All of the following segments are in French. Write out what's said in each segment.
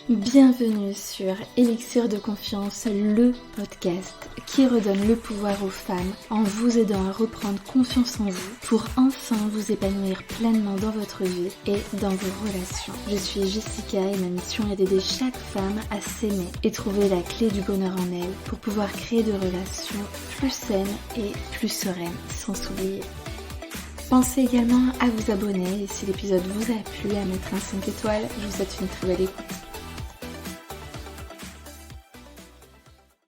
Bienvenue sur Élixir de Confiance, le podcast qui redonne le pouvoir aux femmes en vous aidant à reprendre confiance en vous pour enfin vous épanouir pleinement dans votre vie et dans vos relations. Je suis Jessica et ma mission est d'aider chaque femme à s'aimer et trouver la clé du bonheur en elle pour pouvoir créer des relations plus saines et plus sereines sans s'oublier. Pensez également à vous abonner et si l'épisode vous a plu, à mettre un 5 étoiles. Je vous souhaite une très belle écoute.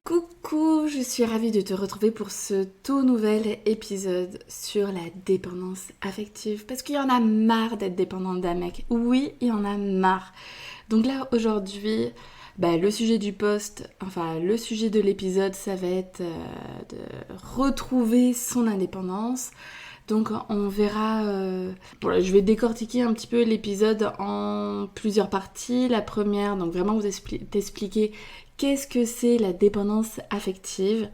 Coucou, je suis ravie de te retrouver pour ce tout nouvel épisode sur la dépendance affective. Parce qu'il y en a marre d'être dépendante d'un mec. Oui, il y en a marre. Donc là, aujourd'hui, le sujet du post, le sujet de l'épisode, ça va être de retrouver son indépendance. Donc on verra, je vais décortiquer un petit peu l'épisode en plusieurs parties. La première, donc vraiment vous t'expliquer qu'est-ce que c'est la dépendance affective,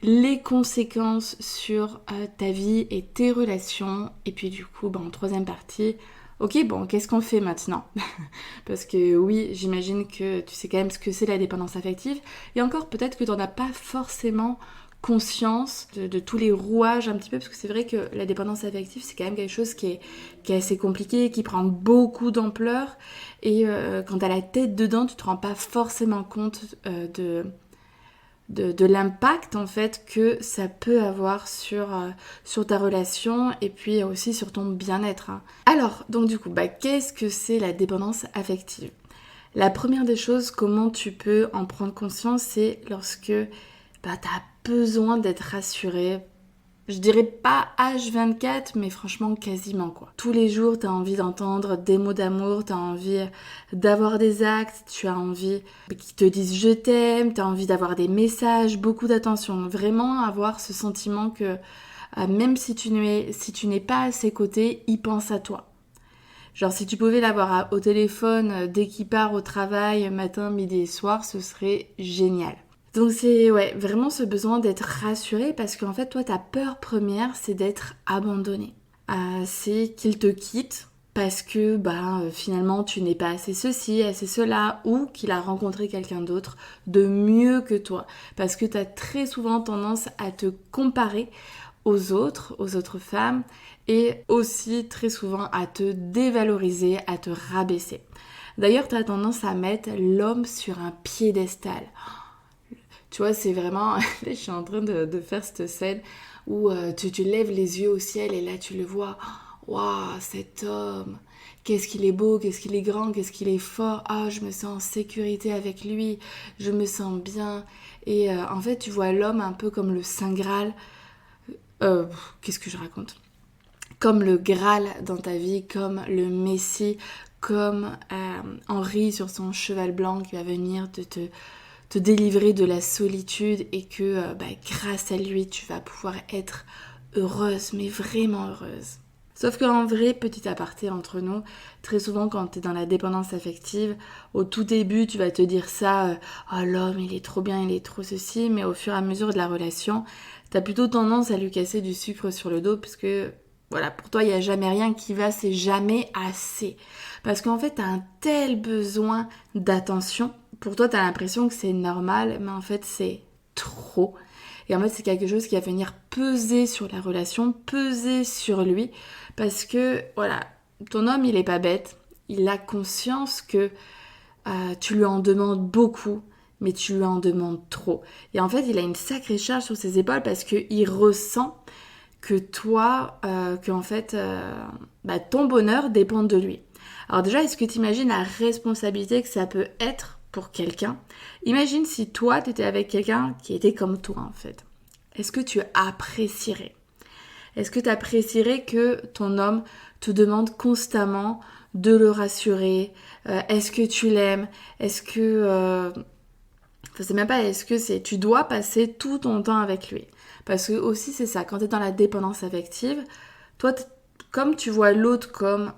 les conséquences sur ta vie et tes relations. Et puis du coup, en troisième partie, qu'est-ce qu'on fait maintenant? Parce que oui, j'imagine que tu sais quand même ce que c'est la dépendance affective. Et encore, peut-être que tu n'en as pas forcément conscience de tous les rouages un petit peu, parce que c'est vrai que la dépendance affective, c'est quand même quelque chose qui est assez compliqué, qui prend beaucoup d'ampleur. Et quand tu as la tête dedans, tu te rends pas forcément compte de l'impact en fait que ça peut avoir sur ta relation et puis aussi sur ton bien-être. Alors, donc du coup, qu'est-ce que c'est la dépendance affective? La première des choses, comment tu peux en prendre conscience, c'est lorsque tu as besoin d'être rassuré. Je dirais pas H24, mais franchement quasiment quoi. Tous les jours, tu as envie d'entendre des mots d'amour, tu as envie d'avoir des actes, tu as envie qu'ils te disent je t'aime, tu as envie d'avoir des messages, beaucoup d'attention. Vraiment avoir ce sentiment que même si tu n'es pas à ses côtés, il pense à toi. Genre si tu pouvais l'avoir au téléphone dès qu'il part au travail, matin, midi et soir, ce serait génial. Donc c'est vraiment ce besoin d'être rassuré parce qu'en fait toi ta peur première c'est d'être abandonné. C'est qu'il te quitte parce que finalement tu n'es pas assez ceci, assez cela ou qu'il a rencontré quelqu'un d'autre de mieux que toi. Parce que tu as très souvent tendance à te comparer aux autres femmes et aussi très souvent à te dévaloriser, à te rabaisser. D'ailleurs tu as tendance à mettre l'homme sur un piédestal. Tu vois, c'est vraiment... je suis en train de faire cette scène où tu lèves les yeux au ciel et là tu le vois. Waouh, cet homme, qu'est-ce qu'il est beau, qu'est-ce qu'il est grand, qu'est-ce qu'il est fort. Ah, je me sens en sécurité avec lui, je me sens bien. Et en fait, tu vois l'homme un peu comme le Saint Graal. Qu'est-ce que je raconte? Comme le Graal dans ta vie, comme le Messie, comme Henri sur son cheval blanc qui va venir te délivrer de la solitude et que grâce à lui, tu vas pouvoir être heureuse, mais vraiment heureuse. Sauf qu'en vrai, petit aparté entre nous, très souvent quand tu es dans la dépendance affective, au tout début, tu vas te dire ça, oh l'homme, il est trop bien, il est trop ceci, mais au fur et à mesure de la relation, tu as plutôt tendance à lui casser du sucre sur le dos parce que voilà, pour toi, il n'y a jamais rien qui va, c'est jamais assez. Parce qu'en fait, tu as un tel besoin d'attention. Pour toi, tu as l'impression que c'est normal, mais en fait, c'est trop. Et en fait, c'est quelque chose qui va venir peser sur la relation, peser sur lui. Parce que, voilà, ton homme, il est pas bête. Il a conscience que tu lui en demandes beaucoup, mais tu lui en demandes trop. Et en fait, il a une sacrée charge sur ses épaules parce qu'il ressent que toi, ton bonheur dépend de lui. Alors déjà, est-ce que tu imagines la responsabilité que ça peut être pour quelqu'un? Imagine si toi, tu étais avec quelqu'un qui était comme toi, en fait. Est-ce que tu apprécierais? Est-ce que tu apprécierais que ton homme te demande constamment de le rassurer? Est-ce que tu l'aimes? Est-ce que... c'est même pas est-ce que c'est... Tu dois passer tout ton temps avec lui. Parce que aussi, c'est ça, quand tu es dans la dépendance affective, toi, comme tu vois l'autre comme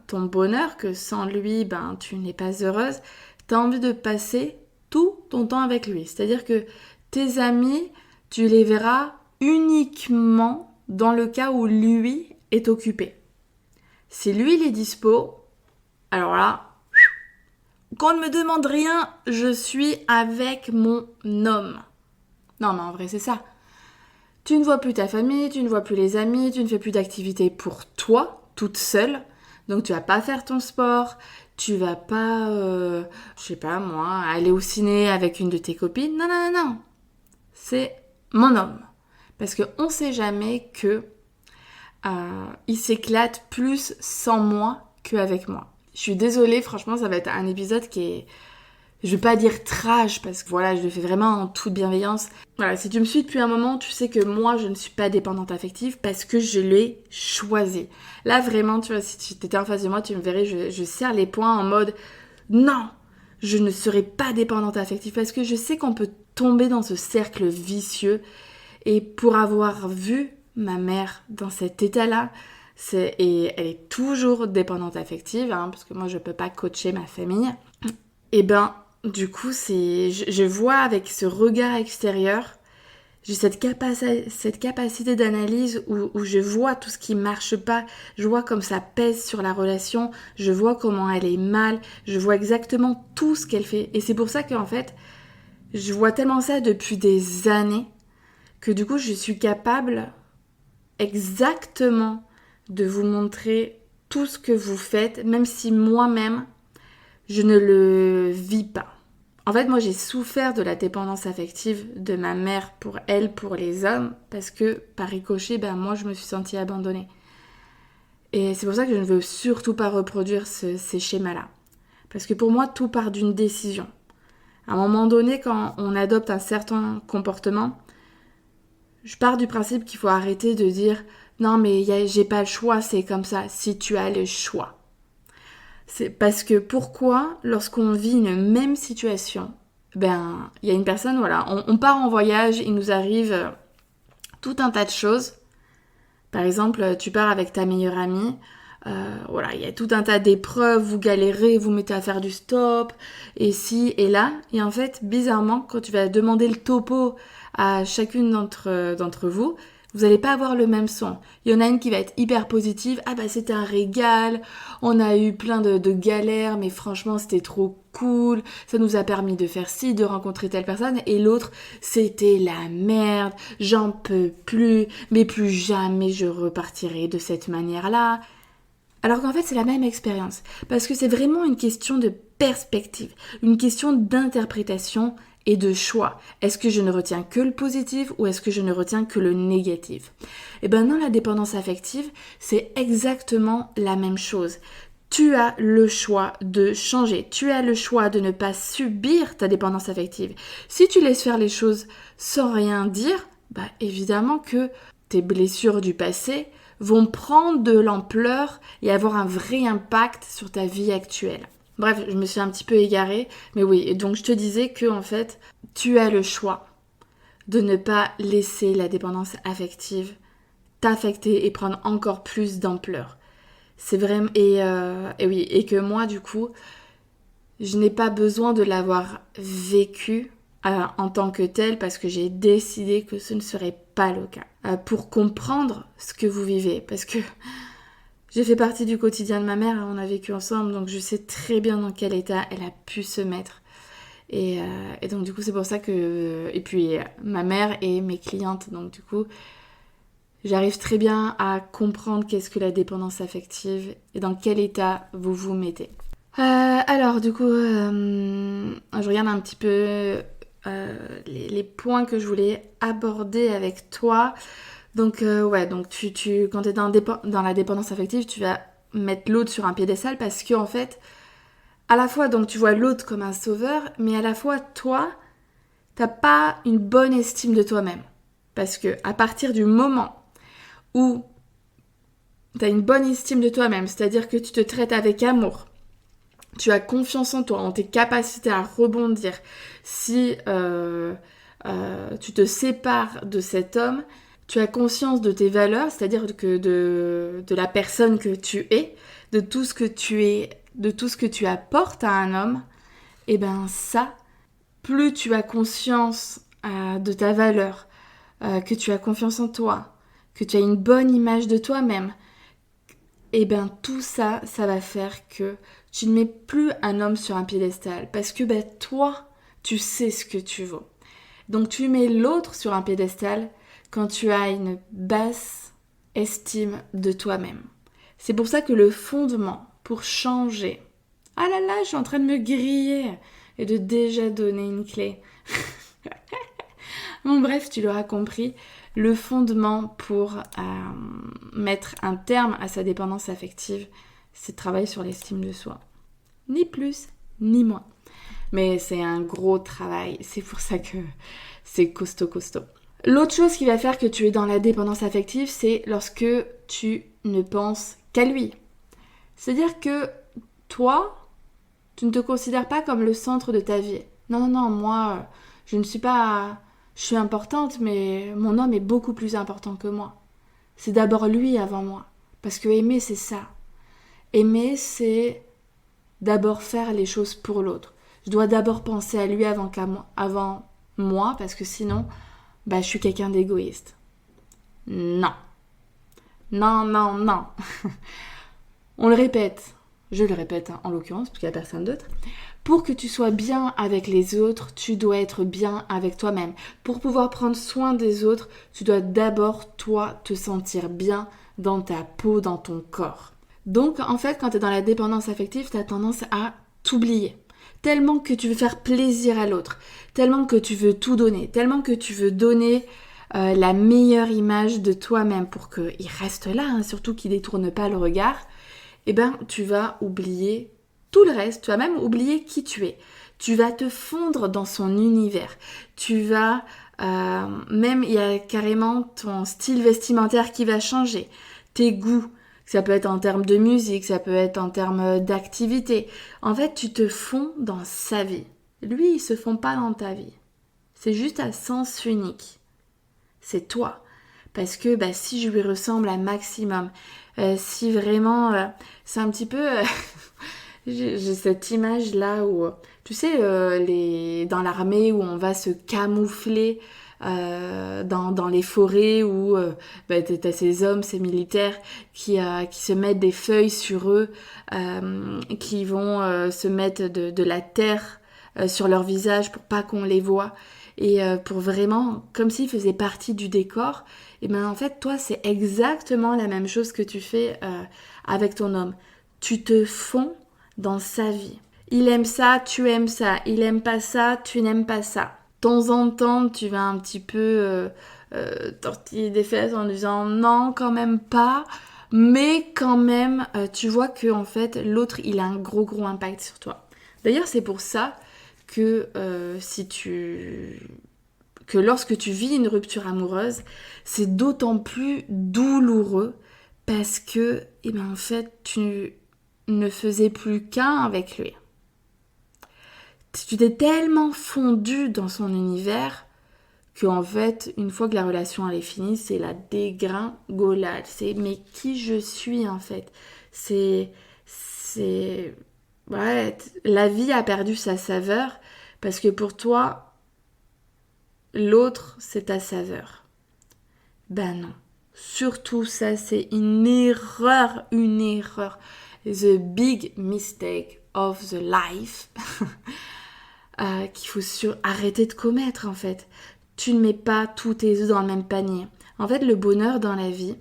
ton bonheur, que sans lui, tu n'es pas heureuse, tu as envie de passer tout ton temps avec lui. C'est-à-dire que tes amis, tu les verras uniquement dans le cas où lui est occupé. Si lui, il est dispo, alors là, qu'on ne me demande rien, je suis avec mon homme. Non, mais en vrai, c'est ça. Tu ne vois plus ta famille, tu ne vois plus les amis, tu ne fais plus d'activités pour toi, toute seule. Donc tu vas pas faire ton sport, tu vas pas, je sais pas moi, aller au ciné avec une de tes copines. Non, non, non, non. C'est mon homme. Parce qu'on sait jamais que il s'éclate plus sans moi qu'avec moi. Je suis désolée, franchement, ça va être un épisode qui est... Je vais pas dire trash parce que voilà, je le fais vraiment en toute bienveillance. Voilà, si tu me suis depuis un moment, tu sais que moi, je ne suis pas dépendante affective parce que je l'ai choisi. Là, vraiment, tu vois, si tu étais en face de moi, tu me verrais, je serre les poings en mode non, je ne serai pas dépendante affective parce que je sais qu'on peut tomber dans ce cercle vicieux. Et pour avoir vu ma mère dans cet état-là, et elle est toujours dépendante affective, hein, parce que moi je peux pas coacher ma famille, et ben du coup je vois avec ce regard extérieur, j'ai cette capacité d'analyse où je vois tout ce qui marche pas, je vois comme ça pèse sur la relation, je vois comment elle est mal, je vois exactement tout ce qu'elle fait. Et c'est pour ça qu'en fait, je vois tellement ça depuis des années, que du coup je suis capable exactement de vous montrer tout ce que vous faites, même si moi-même je ne le vis pas. En fait, moi j'ai souffert de la dépendance affective de ma mère pour elle, pour les hommes, parce que par ricochet, moi je me suis sentie abandonnée. Et c'est pour ça que je ne veux surtout pas reproduire ces schémas-là. Parce que pour moi, tout part d'une décision. À un moment donné, quand on adopte un certain comportement, je pars du principe qu'il faut arrêter de dire non mais j'ai pas le choix, c'est comme ça. Si tu as le choix. C'est parce que pourquoi, lorsqu'on vit une même situation, il y a une personne, voilà, on part en voyage, il nous arrive tout un tas de choses. Par exemple, tu pars avec ta meilleure amie, voilà, il y a tout un tas d'épreuves, vous galérez, vous mettez à faire du stop, et ci et là. Et en fait, bizarrement, quand tu vas demander le topo à chacune d'entre vous, vous n'allez pas avoir le même son. Il y en a une qui va être hyper positive, ah bah c'était un régal, on a eu plein de galères, mais franchement c'était trop cool, ça nous a permis de faire ci, de rencontrer telle personne, et l'autre, c'était la merde, j'en peux plus, mais plus jamais je repartirai de cette manière-là. Alors qu'en fait, c'est la même expérience. Parce que c'est vraiment une question de perspective, une question d'interprétation et de choix. Est-ce que je ne retiens que le positif ou est-ce que je ne retiens que le négatif? Et bien dans la dépendance affective, c'est exactement la même chose. Tu as le choix de changer, tu as le choix de ne pas subir ta dépendance affective. Si tu laisses faire les choses sans rien dire, évidemment que tes blessures du passé vont prendre de l'ampleur et avoir un vrai impact sur ta vie actuelle. Bref, je me suis un petit peu égarée, mais oui, et donc je te disais que en fait, tu as le choix de ne pas laisser la dépendance affective t'affecter et prendre encore plus d'ampleur. C'est vraiment et oui, et que moi du coup, je n'ai pas besoin de l'avoir vécu en tant que tel parce que j'ai décidé que ce ne serait pas le cas. Pour comprendre ce que vous vivez, parce que j'ai fait partie du quotidien de ma mère, on a vécu ensemble, donc je sais très bien dans quel état elle a pu se mettre. Et donc du coup c'est pour ça que... Et puis ma mère et mes clientes, donc du coup j'arrive très bien à comprendre qu'est-ce que la dépendance affective et dans quel état vous vous mettez. Alors du coup, je regarde un petit peu les points que je voulais aborder avec toi. Donc donc quand tu es dans la dépendance affective, tu vas mettre l'autre sur un piédestal parce que en fait, à la fois donc tu vois l'autre comme un sauveur, mais à la fois toi, t'as pas une bonne estime de toi-même. Parce que à partir du moment où t'as une bonne estime de toi-même, c'est-à-dire que tu te traites avec amour, tu as confiance en toi, en tes capacités à rebondir. Si tu te sépares de cet homme, tu as conscience de tes valeurs, c'est-à-dire que de la personne que tu es, de tout ce que tu es, de tout ce que tu apportes à un homme, et ça, plus tu as conscience de ta valeur, que tu as confiance en toi, que tu as une bonne image de toi-même, et ben tout ça, ça va faire que tu ne mets plus un homme sur un piédestal. Parce que toi, tu sais ce que tu vaux. Donc tu mets l'autre sur un piédestal quand tu as une basse estime de toi-même. C'est pour ça que le fondement pour changer... Ah là là, je suis en train de me griller et de déjà donner une clé. Bon bref, tu l'auras compris, le fondement pour mettre un terme à sa dépendance affective, c'est de travailler sur l'estime de soi. Ni plus, ni moins. Mais c'est un gros travail, c'est pour ça que c'est costaud. L'autre chose qui va faire que tu es dans la dépendance affective, c'est lorsque tu ne penses qu'à lui. C'est-à-dire que toi, tu ne te considères pas comme le centre de ta vie. Non, moi, je ne suis pas... Je suis importante, mais mon homme est beaucoup plus important que moi. C'est d'abord lui avant moi. Parce que aimer, c'est ça. Aimer, c'est d'abord faire les choses pour l'autre. Je dois d'abord penser à lui avant moi, parce que sinon, je suis quelqu'un d'égoïste. Non. Non. On le répète. Je le répète en l'occurrence, parce qu'il n'y a personne d'autre. Pour que tu sois bien avec les autres, tu dois être bien avec toi-même. Pour pouvoir prendre soin des autres, tu dois d'abord, toi, te sentir bien dans ta peau, dans ton corps. Donc, en fait, quand tu es dans la dépendance affective, tu as tendance à t'oublier. Tellement que tu veux faire plaisir à l'autre, tellement que tu veux tout donner, tellement que tu veux donner la meilleure image de toi-même pour qu'il reste là, surtout qu'il ne détourne pas le regard, tu vas oublier tout le reste, tu vas même oublier qui tu es. Tu vas te fondre dans son univers. Tu vas... même, il y a carrément ton style vestimentaire qui va changer. Tes goûts, ça peut être en termes de musique, ça peut être en termes d'activité. En fait, tu te fonds dans sa vie. Lui, il se fond pas dans ta vie. C'est juste à sens unique. C'est toi. Parce que si je lui ressemble un maximum, si vraiment... c'est un petit peu... j'ai cette image là où, tu sais, dans l'armée où on va se camoufler dans les forêts où t'as ces hommes, ces militaires qui se mettent des feuilles sur eux, qui vont se mettre de la terre sur leur visage pour pas qu'on les voit. Et pour vraiment, comme s'ils faisaient partie du décor, et en fait, toi, c'est exactement la même chose que tu fais avec ton homme. Tu te fonds dans sa vie. Il aime ça, tu aimes ça. Il aime pas ça, tu n'aimes pas ça. De temps en temps, tu vas un petit peu tortiller des fesses en disant non, quand même pas. Mais quand même, tu vois que en fait, l'autre, il a un gros impact sur toi. D'ailleurs, c'est pour ça que que lorsque tu vis une rupture amoureuse, c'est d'autant plus douloureux parce que, en fait, tu ne faisais plus qu'un avec lui. Tu t'es tellement fondu dans son univers qu'en fait, une fois que la relation elle est finie, c'est la dégringolade. C'est mais qui je suis en fait. Ouais, la vie a perdu sa saveur parce que pour toi, l'autre, c'est ta saveur. Non. Surtout ça, c'est une erreur. The big mistake of the life qu'il faut arrêter de commettre en fait. Tu ne mets pas tous tes œufs dans le même panier. En fait, le bonheur dans la vie,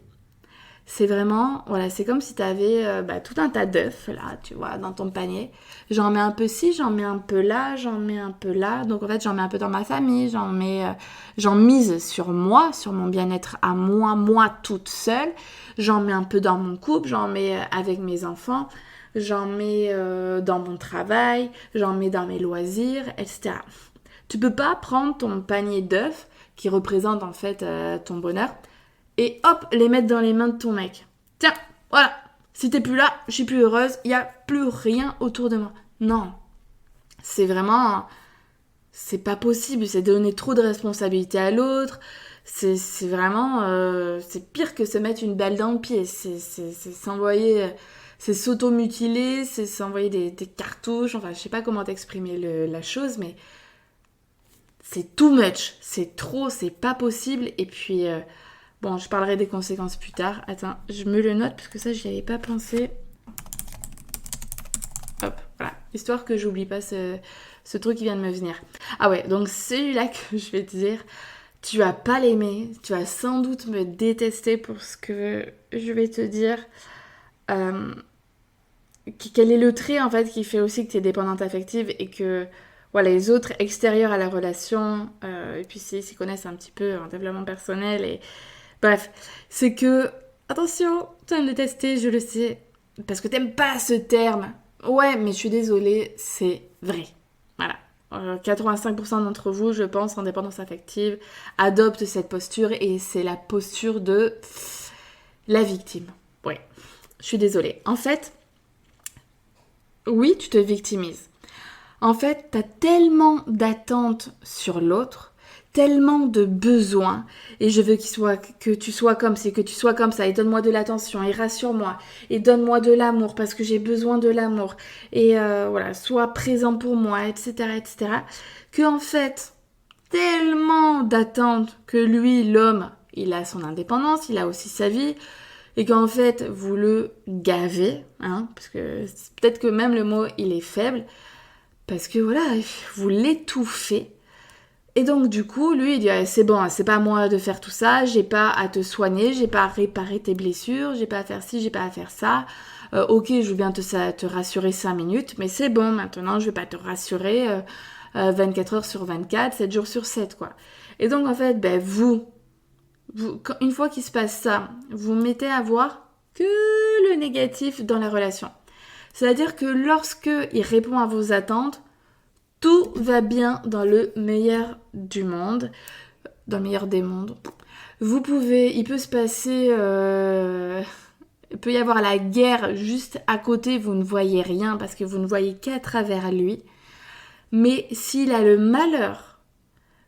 c'est vraiment, c'est comme si tu avais tout un tas d'œufs, là, tu vois, dans ton panier. J'en mets un peu ci, j'en mets un peu là, j'en mets un peu là. Donc, en fait, j'en mets un peu dans ma famille, j'en mise sur moi, sur mon bien-être à moi toute seule. J'en mets un peu dans mon couple, j'en mets avec mes enfants, j'en mets dans mon travail, j'en mets dans mes loisirs, etc. Tu peux pas prendre ton panier d'œufs, qui représente en fait ton bonheur, et hop, les mettre dans les mains de ton mec. Tiens, voilà, si t'es plus là, je suis plus heureuse, il n'y a plus rien autour de moi. Non, c'est vraiment... C'est pas possible, c'est donner trop de responsabilités à l'autre, c'est vraiment... c'est pire que se mettre une balle dans le pied, c'est s'envoyer... C'est s'auto-mutiler, c'est s'envoyer des cartouches, enfin je sais pas comment t'exprimer la chose, mais... C'est too much, c'est trop, c'est pas possible, et puis... Bon, je parlerai des conséquences plus tard. Attends, je me le note parce que ça, je n'y avais pas pensé. Hop, voilà. Histoire que j'oublie pas ce truc qui vient de me venir. Ah ouais, donc celui-là que je vais te dire, tu vas pas l'aimer. Tu vas sans doute me détester pour ce que je vais te dire. Quel est le trait en fait qui fait aussi que tu es dépendante affective et que voilà, les autres extérieurs à la relation, et puis s'y connaissent un petit peu en développement personnel, et bref, c'est que, attention, tu vas me détester, je le sais, parce que t'aimes pas ce terme. Ouais, mais je suis désolée, c'est vrai. Voilà. 85% d'entre vous, je pense, en dépendance affective, adoptent cette posture et c'est la posture de la victime. Ouais, je suis désolée. En fait, oui, tu te victimises. En fait, t'as tellement d'attentes sur l'autre, tellement de besoins, et je veux que tu sois comme ci, que tu sois comme ça, et donne-moi de l'attention, et rassure-moi, et donne-moi de l'amour, parce que j'ai besoin de l'amour, et voilà, sois présent pour moi, etc., etc., que en fait, tellement d'attentes que lui, l'homme, il a son indépendance, il a aussi sa vie, et qu'en fait, vous le gavez, hein, parce que peut-être que même le mot, il est faible, parce que voilà, vous l'étouffez. Et donc du coup, lui, il dit c'est bon, c'est pas à moi de faire tout ça, j'ai pas à te soigner, j'ai pas à réparer tes blessures, j'ai pas à faire ci, j'ai pas à faire ça. Ok, je veux bien te rassurer 5 minutes, mais c'est bon, maintenant je vais pas te rassurer 24 heures sur 24, 7 jours sur 7, quoi. Et donc en fait, ben une fois qu'il se passe ça, vous mettez à voir que le négatif dans la relation. C'est-à-dire que lorsque il répond à vos attentes, tout va bien dans le meilleur du monde, dans le meilleur des mondes. Il peut se passer, il peut y avoir la guerre juste à côté, vous ne voyez rien parce que vous ne voyez qu'à travers lui. Mais s'il a le malheur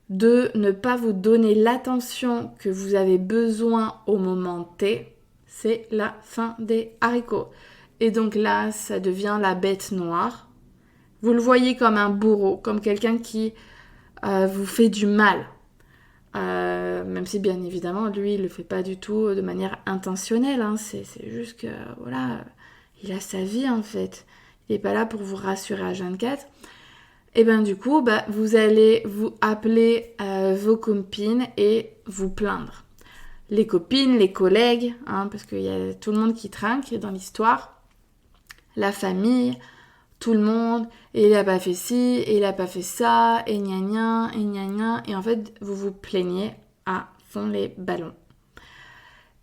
de ne pas vous donner l'attention que vous avez besoin au moment T, c'est la fin des haricots. Et donc là, ça devient la bête noire. Vous le voyez comme un bourreau, comme quelqu'un qui vous fait du mal. Même si bien évidemment, lui, il le fait pas du tout de manière intentionnelle. Hein. C'est juste que, voilà, il a sa vie en fait. Il n'est pas là pour vous rassurer à 24. Et bien du coup, vous allez vous appeler vos copines et vous plaindre. Les copines, les collègues, hein, parce qu'il y a tout le monde qui trinque dans l'histoire. La famille, tout le monde, et il a pas fait ci, et il a pas fait ça, et gna gna, et gna gna, et en fait, vous vous plaignez à fond les ballons.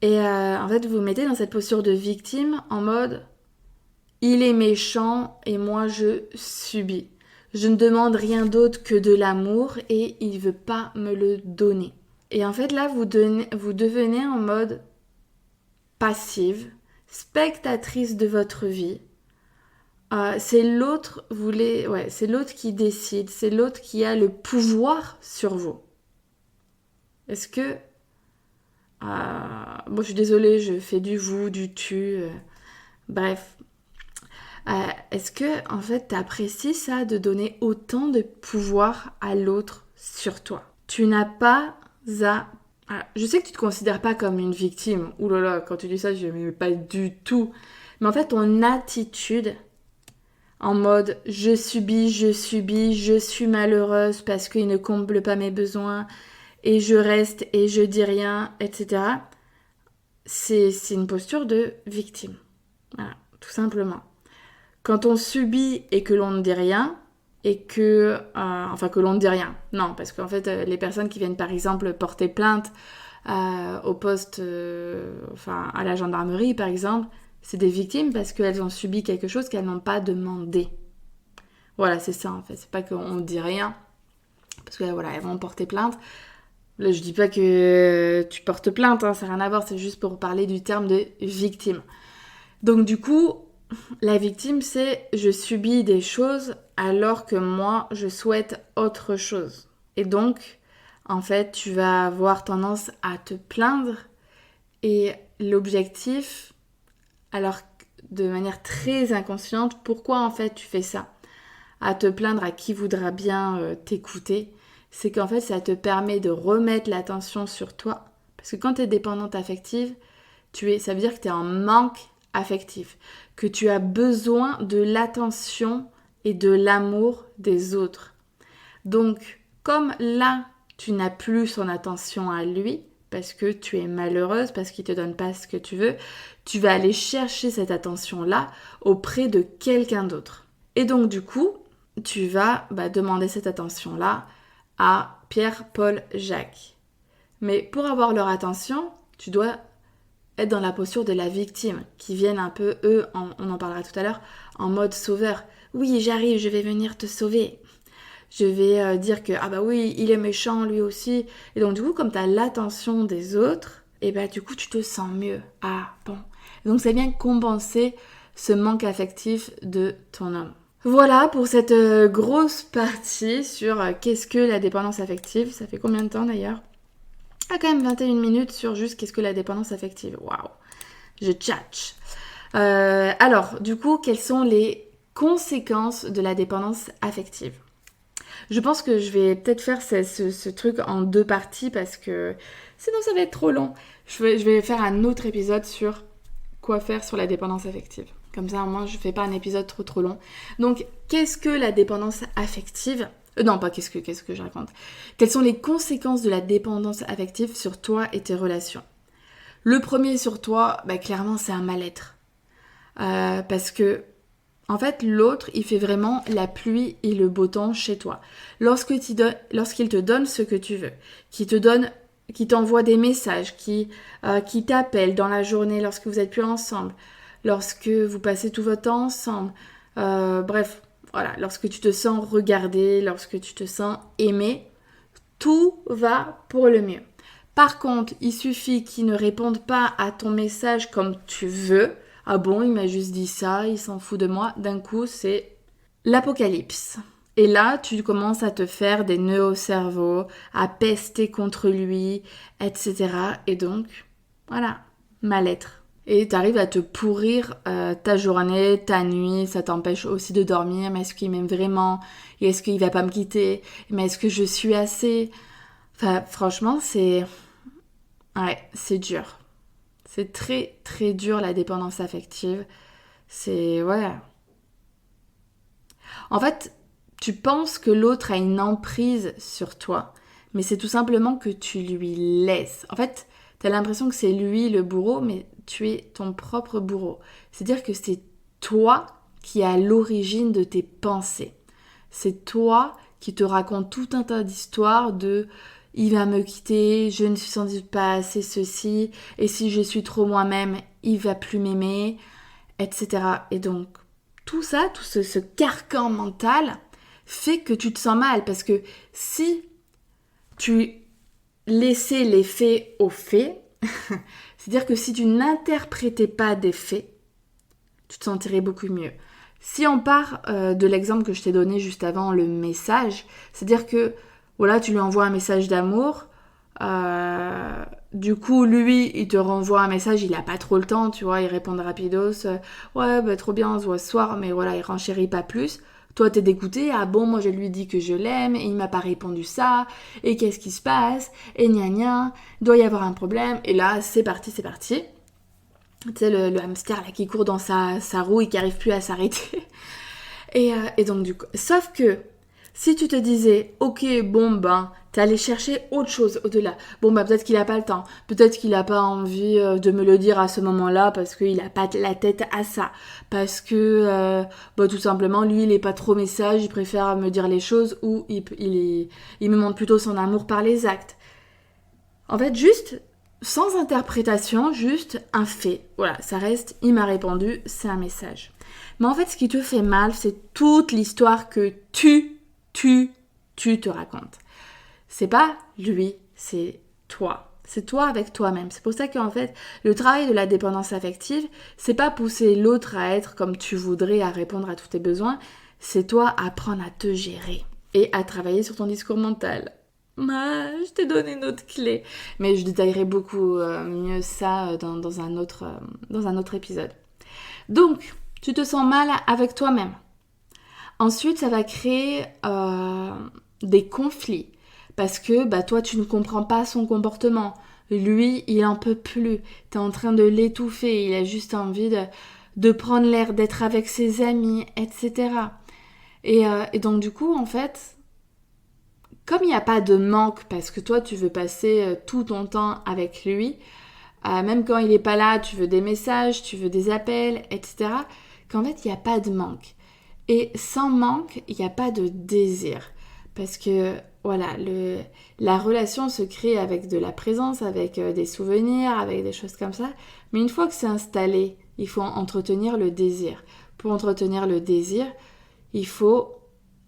Et en fait, vous vous mettez dans cette posture de victime en mode il est méchant et moi je subis. Je ne demande rien d'autre que de l'amour et il veut pas me le donner. Et en fait, là, vous devenez en mode passive, spectatrice de votre vie. C'est l'autre qui décide, c'est l'autre qui a le pouvoir sur vous. Est-ce que... bon, je suis désolée, je fais du vous, du tu, bref. Est-ce que, en fait, t'apprécies ça, de donner autant de pouvoir à l'autre sur toi? Tu n'as pas à... je sais que tu te considères pas comme une victime. Ouh là là, quand tu dis ça, je n'aime pas du tout. Mais en fait, ton attitude... en mode je subis, je suis malheureuse parce qu'il ne comble pas mes besoins et je reste et je dis rien, etc. C'est une posture de victime. Voilà, tout simplement. Quand on subit et que l'on ne dit rien, et que... que l'on ne dit rien. Non, parce qu'en fait, les personnes qui viennent par exemple porter plainte au poste, à la gendarmerie par exemple, c'est des victimes parce qu'elles ont subi quelque chose qu'elles n'ont pas demandé. Voilà, c'est ça en fait. C'est pas qu'on ne dit rien. Parce que voilà, elles vont porter plainte. Là, je dis pas que tu portes plainte, hein, ça n'a rien à voir. C'est juste pour parler du terme de victime. Donc du coup, la victime, c'est je subis des choses alors que moi, je souhaite autre chose. Et donc, en fait, tu vas avoir tendance à te plaindre. Et l'objectif, alors de manière très inconsciente, pourquoi en fait tu fais ça? À te plaindre à qui voudra bien t'écouter, c'est qu'en fait ça te permet de remettre l'attention sur toi, Parce que quand tu es dépendante affective, ça veut dire que tu es en manque affectif, que tu as besoin de l'attention et de l'amour des autres. Donc, comme là, tu n'as plus son attention à lui, parce que tu es malheureuse, parce qu'il ne te donne pas ce que tu veux, tu vas aller chercher cette attention-là auprès de quelqu'un d'autre. Et donc, du coup, tu vas demander cette attention-là à Pierre, Paul, Jacques. Mais pour avoir leur attention, tu dois être dans la posture de la victime, qui viennent un peu, eux, on en parlera tout à l'heure, en mode sauveur. Oui, j'arrive, je vais venir te sauver. Je vais dire que, ah bah oui, il est méchant lui aussi. Et donc du coup, comme tu as l'attention des autres, et du coup, tu te sens mieux. Ah bon. Et donc ça vient compenser ce manque affectif de ton homme. Voilà pour cette grosse partie sur qu'est-ce que la dépendance affective. Ça fait combien de temps d'ailleurs ? Ah, quand même 21 minutes sur juste qu'est-ce que la dépendance affective. Waouh, je tchatche. Alors, du coup, quelles sont les conséquences de la dépendance affective ? Je pense que je vais peut-être faire ce truc en 2 parties parce que sinon ça va être trop long. Je vais faire un autre épisode sur quoi faire sur la dépendance affective. Comme ça, au moins, je ne fais pas un épisode trop long. Donc, qu'est-ce que la dépendance affective ? Non, pas qu'est-ce que je raconte. Quelles sont les conséquences de la dépendance affective sur toi et tes relations ? Le premier sur toi, clairement, c'est un mal-être. Parce que, en fait, l'autre, il fait vraiment la pluie et le beau temps chez toi. Lorsqu'il te donne ce que tu veux, qui t'envoie des messages, qui t'appelle dans la journée lorsque vous êtes plus ensemble, lorsque vous passez tout votre temps ensemble, bref, voilà, lorsque tu te sens regardé, lorsque tu te sens aimé, tout va pour le mieux. Par contre, il suffit qu'il ne réponde pas à ton message comme tu veux. Ah bon, il m'a juste dit ça, il s'en fout de moi. D'un coup, c'est l'apocalypse. Et là, tu commences à te faire des nœuds au cerveau, à pester contre lui, etc. Et donc, voilà, mal-être. Et tu arrives à te pourrir ta journée, ta nuit, ça t'empêche aussi de dormir. Mais est-ce qu'il m'aime vraiment ? Et est-ce qu'il va pas me quitter ? Mais est-ce que je suis assez ? Enfin, franchement, c'est dur. C'est très, très dur, la dépendance affective. Ouais. En fait, tu penses que l'autre a une emprise sur toi, mais c'est tout simplement que tu lui laisses. En fait, tu as l'impression que c'est lui le bourreau, mais tu es ton propre bourreau. C'est-à-dire que c'est toi qui es à l'origine de tes pensées. C'est toi qui te raconte tout un tas d'histoires de « il va me quitter, je ne suis sans doute pas assez ceci, et si je suis trop moi-même, il va plus m'aimer, etc. » Et donc, tout ça, tout ce carcan mental fait que tu te sens mal, parce que si tu laissais les faits aux faits, c'est-à-dire que si tu n'interprétais pas des faits, tu te sentirais beaucoup mieux. Si on part de l'exemple que je t'ai donné juste avant, le message, c'est-à-dire que voilà, tu lui envoies un message d'amour, du coup, lui, il te renvoie un message, il n'a pas trop le temps, tu vois, il répond rapidos, ouais, trop bien, on se voit ce soir, mais voilà, il renchérit pas plus. Toi, t'es dégoûté, ah bon, moi je lui dis que je l'aime, et il m'a pas répondu ça, et qu'est-ce qui se passe, et gna gna, doit y avoir un problème, et là, c'est parti. Tu sais, le hamster là qui court dans sa roue et qui arrive plus à s'arrêter. Et donc du coup, sauf que si tu te disais, ok, bon t'es allé chercher autre chose au-delà. Bon peut-être qu'il a pas le temps, peut-être qu'il a pas envie de me le dire à ce moment-là parce qu'il a pas la tête à ça, parce que tout simplement lui il est pas trop message, il préfère me dire les choses ou il me montre plutôt son amour par les actes. En fait, juste sans interprétation, juste un fait. Voilà, ça reste, il m'a répondu, c'est un message. Mais en fait, ce qui te fait mal, c'est toute l'histoire que tu te racontes. C'est pas lui, c'est toi. C'est toi avec toi-même. C'est pour ça qu'en fait, le travail de la dépendance affective, c'est pas pousser l'autre à être comme tu voudrais, à répondre à tous tes besoins. C'est toi apprendre à te gérer et à travailler sur ton discours mental. Je t'ai donné une autre clé. Mais je détaillerai beaucoup mieux ça dans un autre épisode. Donc, tu te sens mal avec toi-même. Ensuite, ça va créer des conflits. Parce que toi, tu ne comprends pas son comportement. Lui, il en peut plus. T'es en train de l'étouffer. Il a juste envie de prendre l'air, d'être avec ses amis, etc. Et donc du coup, en fait, comme il n'y a pas de manque, parce que toi, tu veux passer tout ton temps avec lui, même quand il n'est pas là, tu veux des messages, tu veux des appels, etc. Qu'en fait, il n'y a pas de manque. Et sans manque, il n'y a pas de désir. Parce que, voilà, la relation se crée avec de la présence, avec des souvenirs, avec des choses comme ça. Mais une fois que c'est installé, il faut entretenir le désir. Pour entretenir le désir, il faut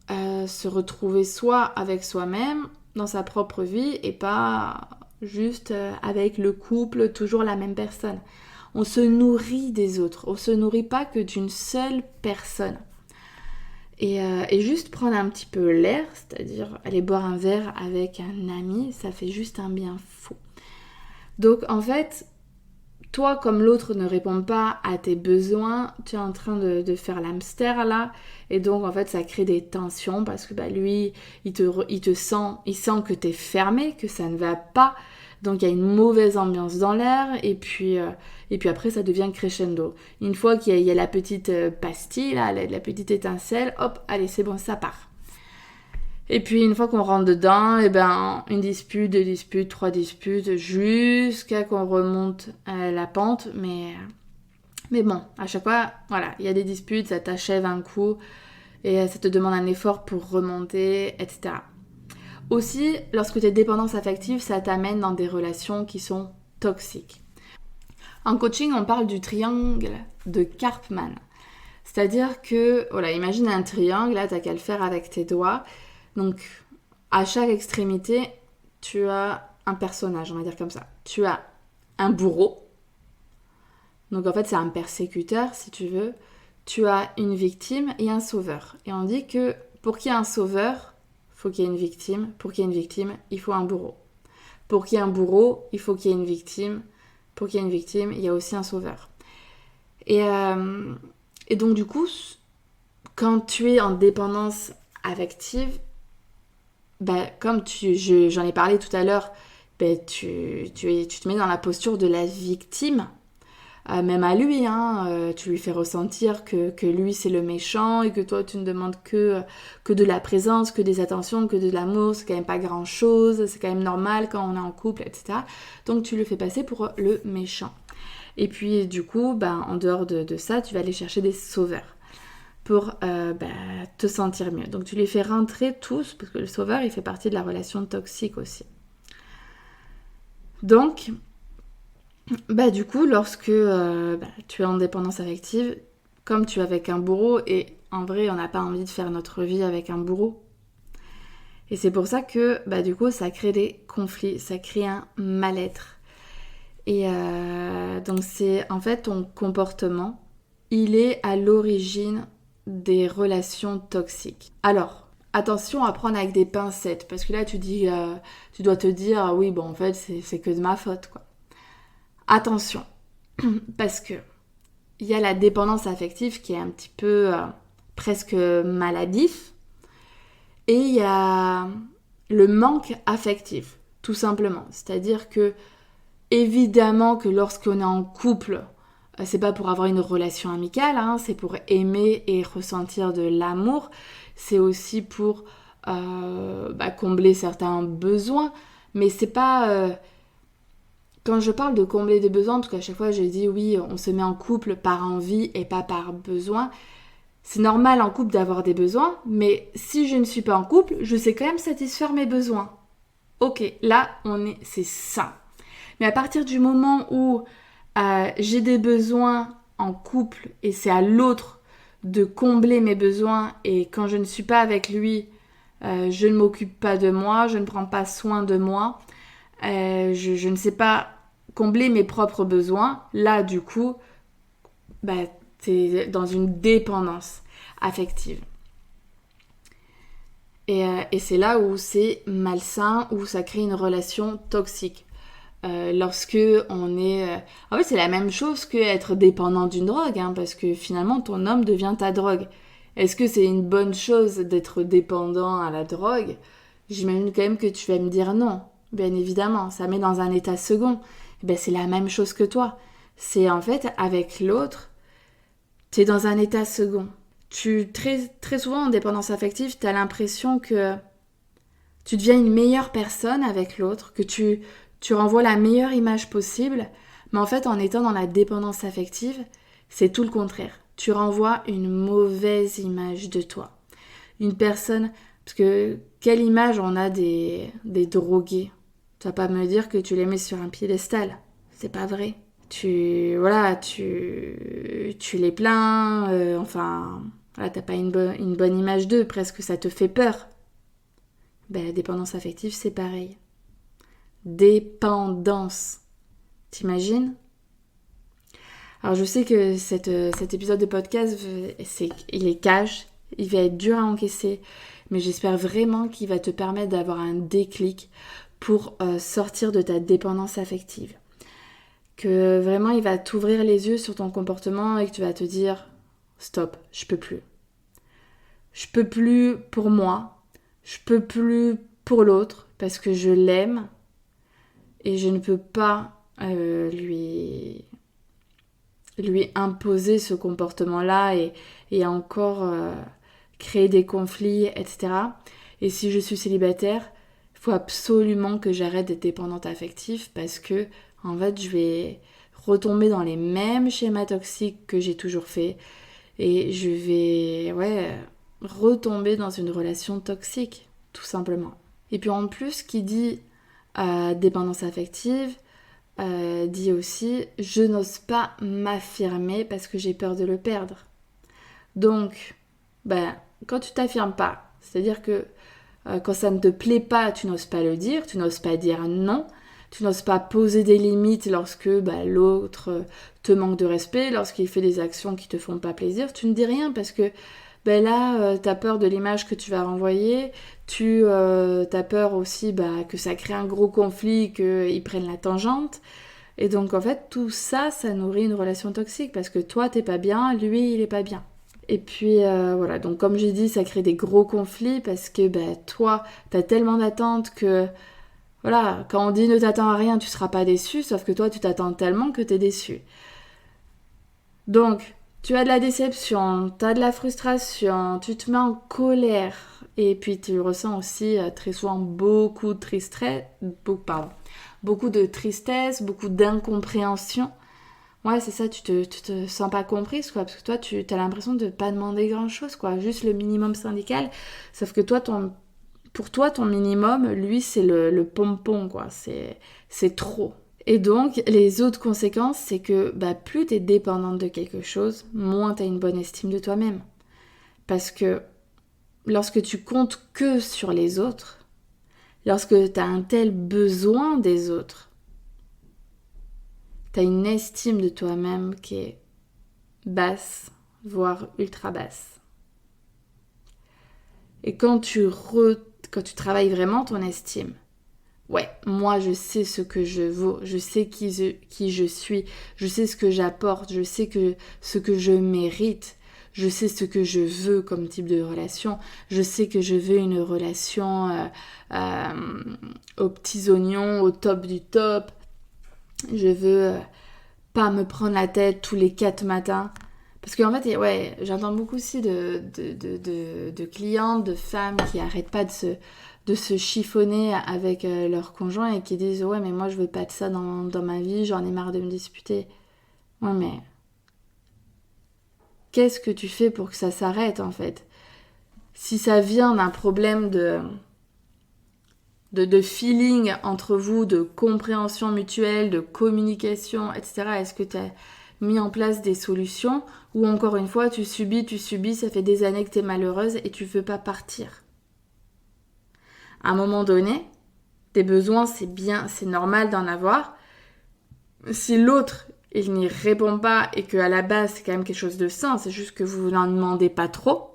se retrouver soit avec soi-même, dans sa propre vie, et pas juste avec le couple, toujours la même personne. On se nourrit des autres, on se nourrit pas que d'une seule personne. Et juste prendre un petit peu l'air, c'est-à-dire aller boire un verre avec un ami, ça fait juste un bien fou. Donc en fait, toi comme l'autre ne répond pas à tes besoins, tu es en train de faire l'hamster là, et donc en fait ça crée des tensions parce que lui, il sent que t'es fermé, que ça ne va pas, donc il y a une mauvaise ambiance dans l'air, et puis après ça devient crescendo. Une fois qu'il y a la petite pastille là, la petite étincelle, hop, allez c'est bon, ça part. Et puis une fois qu'on rentre dedans, une dispute, 2 disputes, 3 disputes, jusqu'à qu'on remonte la pente. Mais bon, à chaque fois, voilà, il y a des disputes, ça t'achève un coup et ça te demande un effort pour remonter, etc. Aussi, lorsque tu es dépendance affective, ça t'amène dans des relations qui sont toxiques. En coaching, on parle du triangle de Karpman. C'est-à-dire que, voilà, imagine un triangle, là, t'as qu'à le faire avec tes doigts. Donc, à chaque extrémité, tu as un personnage, on va dire comme ça. Tu as un bourreau. Donc, en fait, c'est un persécuteur, si tu veux. Tu as une victime et un sauveur. Et on dit que pour qu'il y ait un sauveur, il faut qu'il y ait une victime. Pour qu'il y ait une victime, il faut un bourreau. Pour qu'il y ait un bourreau, il faut qu'il y ait une victime. Pour qu'il y ait une victime, il y a aussi un sauveur. Et donc, du coup, quand tu es en dépendance affective, comme j'en ai parlé tout à l'heure, tu te mets dans la posture de la victime. Même à lui, tu lui fais ressentir que lui c'est le méchant et que toi tu ne demandes que de la présence, que des attentions, que de l'amour, c'est quand même pas grand chose, c'est quand même normal quand on est en couple, etc. Donc tu le fais passer pour le méchant. Et puis du coup, en dehors de ça, tu vas aller chercher des sauveurs pour te sentir mieux. Donc tu les fais rentrer tous, parce que le sauveur il fait partie de la relation toxique aussi. Donc, du coup, lorsque tu es en dépendance affective, comme tu es avec un bourreau, et en vrai, on n'a pas envie de faire notre vie avec un bourreau. Et c'est pour ça que, du coup, ça crée des conflits, ça crée un mal-être. Et donc, c'est en fait ton comportement, il est à l'origine des relations toxiques. Alors, attention à prendre avec des pincettes, parce que là, tu dois te dire, oui, en fait, c'est que de ma faute, quoi. Attention, parce que il y a la dépendance affective qui est un petit peu presque maladif, et il y a le manque affectif, tout simplement. C'est-à-dire que, évidemment que lorsqu'on est en couple, c'est pas pour avoir une relation amicale, c'est pour aimer et ressentir de l'amour. C'est aussi pour combler certains besoins, mais c'est pas... Quand je parle de combler des besoins, parce qu'à chaque fois je dis oui, on se met en couple par envie et pas par besoin. C'est normal en couple d'avoir des besoins, mais si je ne suis pas en couple, je sais quand même satisfaire mes besoins. Ok, là, c'est ça. Mais à partir du moment où j'ai des besoins en couple et c'est à l'autre de combler mes besoins, et quand je ne suis pas avec lui, je ne m'occupe pas de moi, je ne prends pas soin de moi, je ne sais pas combler mes propres besoins, là du coup, t'es dans une dépendance affective. Et c'est là où c'est malsain, où ça crée une relation toxique. Lorsque on est... En fait, c'est la même chose qu'être dépendant d'une drogue, parce que finalement, ton homme devient ta drogue. Est-ce que c'est une bonne chose d'être dépendant à la drogue ? J'imagine quand même que tu vas me dire non. bien évidemment, ça met dans un état second. Ben, c'est la même chose que toi. C'est en fait, avec l'autre, tu es dans un état second. Très, très souvent, en dépendance affective, tu as l'impression que tu deviens une meilleure personne avec l'autre, que tu renvoies la meilleure image possible, mais en fait, en étant dans la dépendance affective, c'est tout le contraire. Tu renvoies une mauvaise image de toi. Une personne... Parce que quelle image on a des drogués? Tu vas pas me dire que tu les mets sur un piédestal. C'est pas vrai. Tu les plains, voilà, t'as pas une bonne image d'eux, presque ça te fait peur. Ben, la dépendance affective, c'est pareil. Dépendance. T'imagines? Alors je sais que cet épisode de podcast, il est cash, il va être dur à encaisser, mais j'espère vraiment qu'il va te permettre d'avoir un déclic pour sortir de ta dépendance affective. Que vraiment il va t'ouvrir les yeux sur ton comportement et que tu vas te dire stop, je peux plus. Je peux plus pour moi, je peux plus pour l'autre parce que je l'aime et je ne peux pas lui imposer ce comportement-là et encore créer des conflits, etc. Et si je suis célibataire, il faut absolument que j'arrête d'être dépendante affective parce que en fait, je vais retomber dans les mêmes schémas toxiques que j'ai toujours fait et je vais retomber dans une relation toxique, tout simplement. Et puis en plus, qui dit dépendance affective, dit aussi « je n'ose pas m'affirmer parce que j'ai peur de le perdre ». Donc, quand tu t'affirmes pas, c'est-à-dire que quand ça ne te plaît pas, tu n'oses pas le dire, tu n'oses pas dire non, tu n'oses pas poser des limites lorsque l'autre te manque de respect, lorsqu'il fait des actions qui te font pas plaisir, tu ne dis rien parce que là, tu as peur de l'image que tu vas renvoyer, tu as peur aussi que ça crée un gros conflit, qu'ils prennent la tangente. Et donc, en fait, tout ça, ça nourrit une relation toxique parce que toi, t'es pas bien, lui, il est pas bien. Et puis, voilà, donc comme j'ai dit, ça crée des gros conflits parce que toi, t'as tellement d'attentes que, voilà, quand on dit ne t'attends à rien, tu seras pas déçu, sauf que toi, tu t'attends tellement que t'es déçu. Donc, tu as de la déception, tu as de la frustration, tu te mets en colère et puis tu ressens aussi très souvent beaucoup de tristesse, beaucoup de tristesse, beaucoup d'incompréhension. Ouais, c'est ça, tu te sens pas comprise, quoi, parce que toi, tu as l'impression de pas demander grand-chose, quoi, juste le minimum syndical, sauf que toi, pour toi, ton minimum, lui, c'est le pompon, quoi, c'est trop. Et donc, les autres conséquences, c'est que plus t'es dépendante de quelque chose, moins t'as une bonne estime de toi-même. Parce que lorsque tu comptes que sur les autres, lorsque t'as un tel besoin des autres, t'as une estime de toi-même qui est basse, voire ultra basse. Et quand tu travailles vraiment ton estime, ouais, moi je sais ce que je vaux, je sais qui je suis, je sais ce que j'apporte, je sais ce que je mérite, je sais ce que je veux comme type de relation, je sais que je veux une relation aux petits oignons, au top du top, je veux pas me prendre la tête tous les 4 matins. Parce qu'en fait, ouais, j'entends beaucoup aussi de clientes, de femmes qui arrêtent pas de se chiffonner avec leur conjoint et qui disent « Ouais, mais moi, je veux pas de ça dans ma vie, j'en ai marre de me disputer. » Ouais, mais qu'est-ce que tu fais pour que ça s'arrête, en fait? Si ça vient d'un problème de feeling entre vous, de compréhension mutuelle, de communication, etc., est-ce que tu as mis en place des solutions ou encore une fois, tu subis, ça fait des années que tu es malheureuse et tu veux pas partir? À un moment donné, tes besoins, c'est bien, c'est normal d'en avoir. Si l'autre, il n'y répond pas et qu'à la base, c'est quand même quelque chose de sain, c'est juste que vous n'en demandez pas trop.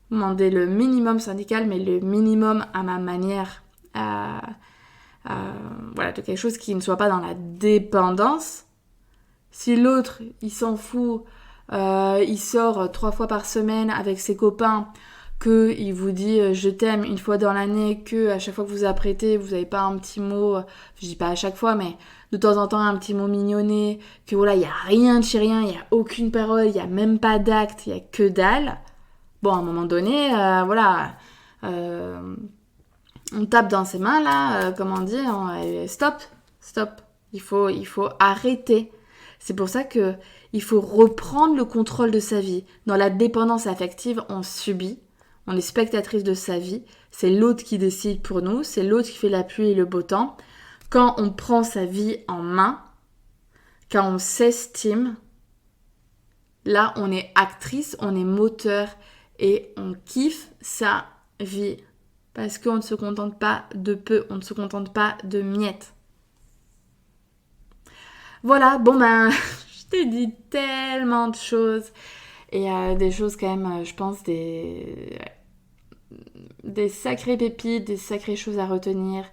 Vous demandez le minimum syndical, mais le minimum à ma manière, voilà, de quelque chose qui ne soit pas dans la dépendance. Si l'autre, il s'en fout, il sort 3 fois par semaine avec ses copains qu'il vous dit je t'aime une fois dans l'année, que à chaque fois que vous apprêtez, vous n'avez pas un petit mot, je dis pas à chaque fois, mais de temps en temps un petit mot mignonné, que voilà, il n'y a rien de chez rien, il n'y a aucune parole, il n'y a même pas d'acte, il n'y a que dalle. Bon, à un moment donné, voilà, on tape dans ses mains là, comment dire, stop, stop. Il faut arrêter. C'est pour ça que il faut reprendre le contrôle de sa vie. Dans la dépendance affective, on subit, on est spectatrice de sa vie. C'est l'autre qui décide pour nous, c'est l'autre qui fait la pluie et le beau temps. Quand on prend sa vie en main, quand on s'estime, là on est actrice, on est moteur et on kiffe sa vie. Parce qu'on ne se contente pas de peu, on ne se contente pas de miettes. Voilà, bon ben, je t'ai dit tellement de choses. Et des choses quand même, je pense, des sacrées pépites, des sacrées choses à retenir.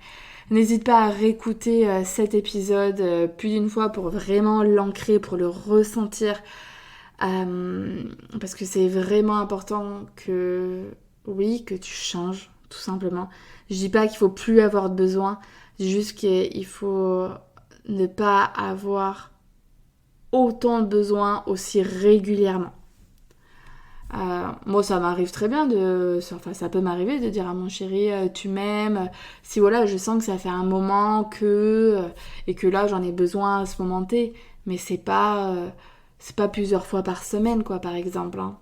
N'hésite pas à réécouter cet épisode plus d'une fois pour vraiment l'ancrer, pour le ressentir. Parce que c'est vraiment important que, oui, que tu changes, tout simplement. Je dis pas qu'il faut plus avoir de besoin, je dis juste qu'il faut ne pas avoir autant de besoins aussi régulièrement. Moi ça m'arrive très bien ça peut m'arriver de dire à mon chéri tu m'aimes, si voilà je sens que ça fait un moment et que là j'en ai besoin à ce moment T, mais c'est pas plusieurs fois par semaine quoi par exemple hein.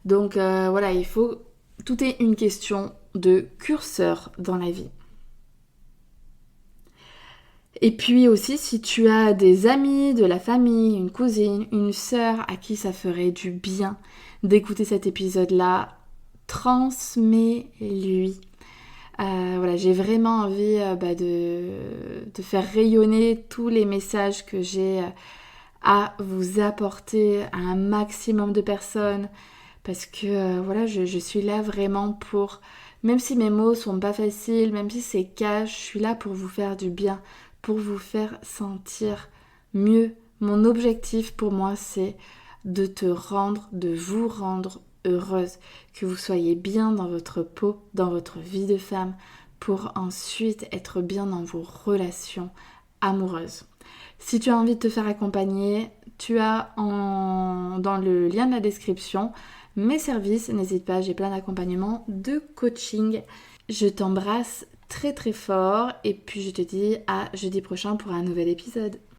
Donc voilà, tout est une question de curseur dans la vie. Et puis aussi, si tu as des amis, de la famille, une cousine, une sœur à qui ça ferait du bien d'écouter cet épisode-là, transmets-lui. Voilà, j'ai vraiment envie de faire rayonner tous les messages que j'ai à vous apporter à un maximum de personnes. Parce que voilà, je suis là vraiment pour, même si mes mots sont pas faciles, même si c'est cash, je suis là pour vous faire du bien, pour vous faire sentir mieux. Mon objectif pour moi, c'est de vous rendre heureuse, que vous soyez bien dans votre peau, dans votre vie de femme, pour ensuite être bien dans vos relations amoureuses. Si tu as envie de te faire accompagner, tu as dans le lien de la description mes services, n'hésite pas, j'ai plein d'accompagnements de coaching. Je t'embrasse très très fort et puis je te dis à jeudi prochain pour un nouvel épisode.